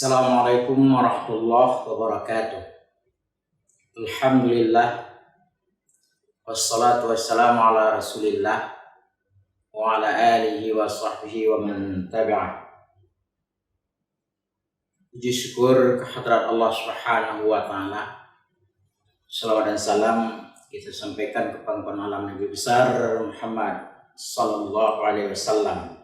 Assalamualaikum warahmatullahi wabarakatuh. Alhamdulillah, wassalatu wassalamu ala rasulillah wa ala alihi wa sahbihi wa man tabi'ah. Puji syukur kehadrat Allah subhanahu wa ta'ala. Salawat dan salam kita sampaikan kepada penolong Nabi besar Muhammad sallallahu alaihi wasallam.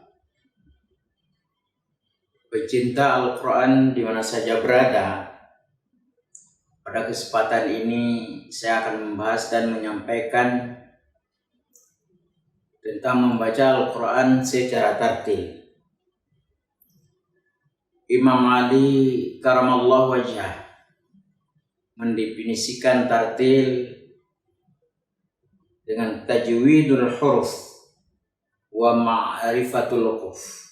Pecinta Al-Quran di mana saja berada, pada kesempatan ini saya akan membahas dan menyampaikan tentang membaca Al-Quran secara tartil. Imam Ali karamallahu wajhah mendefinisikan tartil dengan tajwidul huruf wa ma'rifatul luquf.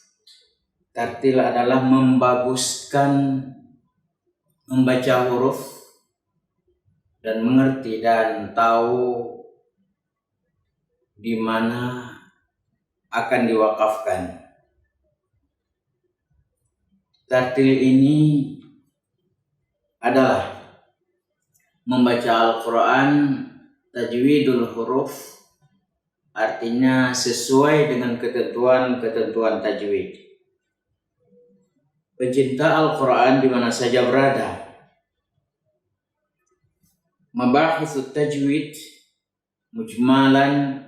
Tartil adalah membaguskan membaca huruf dan mengerti dan tahu di mana akan diwakafkan. Tartil ini adalah membaca Al-Quran tajwidul huruf, artinya sesuai dengan ketentuan-ketentuan tajwid. Pecinta Al-Quran di mana saja berada, mabahithut tajwid mujmalan,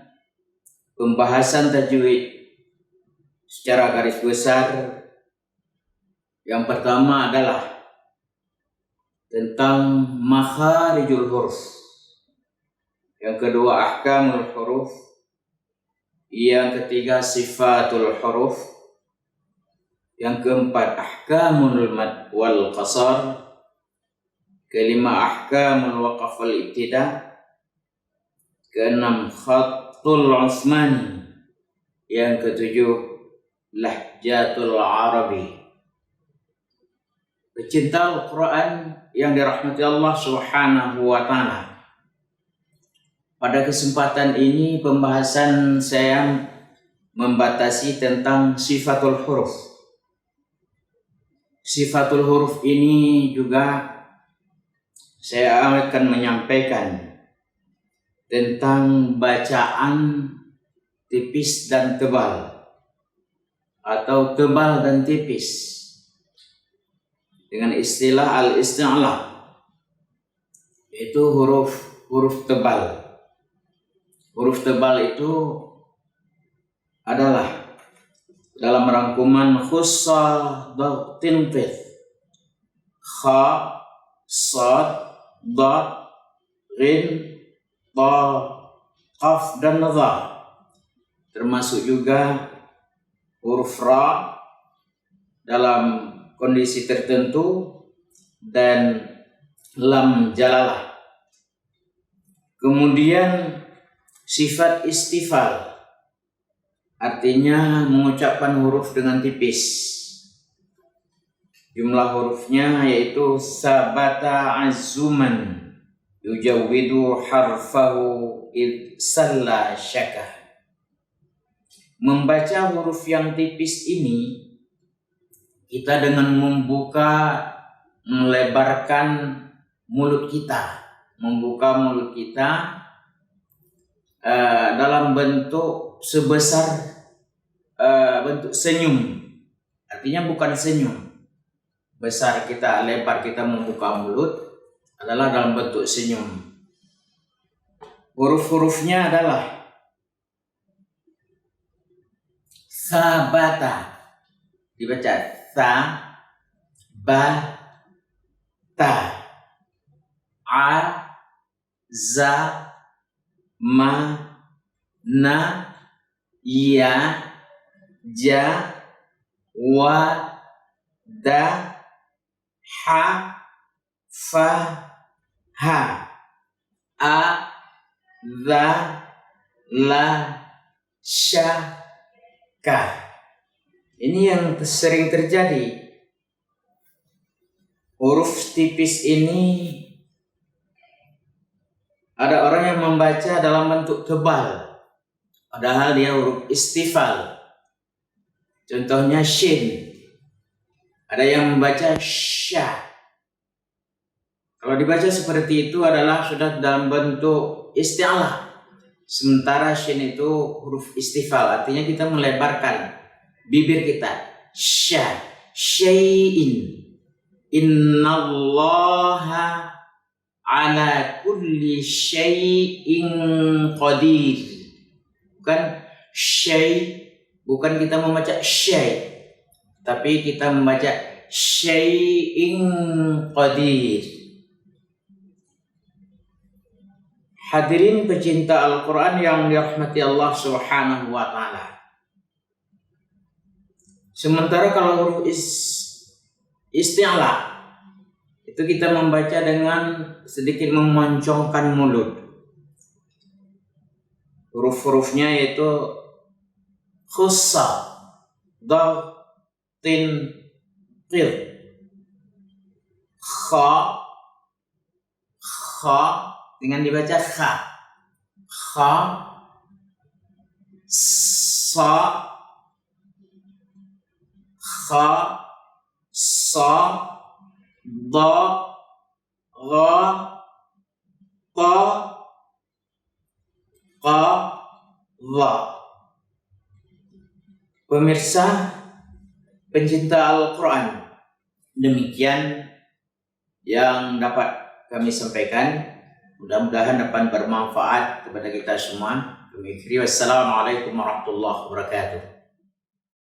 pembahasan tajwid secara garis besar. Yang pertama adalah tentang makharijul huruf, yang kedua ahkamul huruf, yang ketiga sifatul huruf, yang keempat ahkamul mad wal qasar, kelima ahkamul waqaf wal ibtida, keenam khatul usmani, yang ketujuh lahjatul arabi. Pecinta Al-Quran yang dirahmati Allah subhanahu wa ta'ala, pada kesempatan ini pembahasan saya membatasi tentang sifatul huruf. Sifatul huruf ini juga saya akan menyampaikan tentang bacaan tipis dan tebal atau tebal dan tipis dengan istilah al-isti'la, yaitu huruf tebal. Huruf tebal itu adalah dalam rangkuman khussa dhatin fith, kha, sad, dad, ghin, ta, qaf dan dha, termasuk juga huruf ra dalam kondisi tertentu dan lam jalalah. Kemudian sifat istifal, artinya mengucapkan huruf dengan tipis. Jumlah hurufnya yaitu sabata azuman yujawwidu harfahu id salla syaka. Membaca huruf yang tipis ini, kita dengan melebarkan mulut kita, membuka mulut kita dalam bentuk sebesar bentuk senyum, artinya bukan senyum besar, kita lebar, kita membuka mulut adalah dalam bentuk senyum. Huruf-hurufnya adalah sabata, dibaca sa, ba, ta, a, za, ma, na, ya, ja, wa, da, ha, fa, ha, a, za, la, sya, ka. Ini yang sering terjadi. Huruf tipis ini ada orang yang membaca dalam bentuk tebal, padahal dia huruf istifal. Contohnya shin. Ada yang membaca sya. Kalau dibaca seperti itu adalah sudah dalam bentuk isti'alah. Sementara shin itu huruf istifal, artinya kita melebarkan bibir kita. Sya, syai'in. Innallaha ala kulli syai'in qadir. Bukan syai', bukan kita membaca syai', tapi kita membaca syai'in qadir. Hadirin pecinta Al-Quran yang dirahmati Allah Subhanahu wa Ta'ala. Sementara kalau huruf isti'la itu kita membaca dengan sedikit memoncongkan mulut. Huruf-hurufnya yaitu khussa, dal, tin, qir, kha, dengan dibaca kha, sa, da, gha, ta, qa, dha. Pemirsa pencinta Al-Quran, demikian yang dapat kami sampaikan. Mudah-mudahan dapat bermanfaat kepada kita semua. Demikian, wassalamualaikum warahmatullahi wabarakatuh.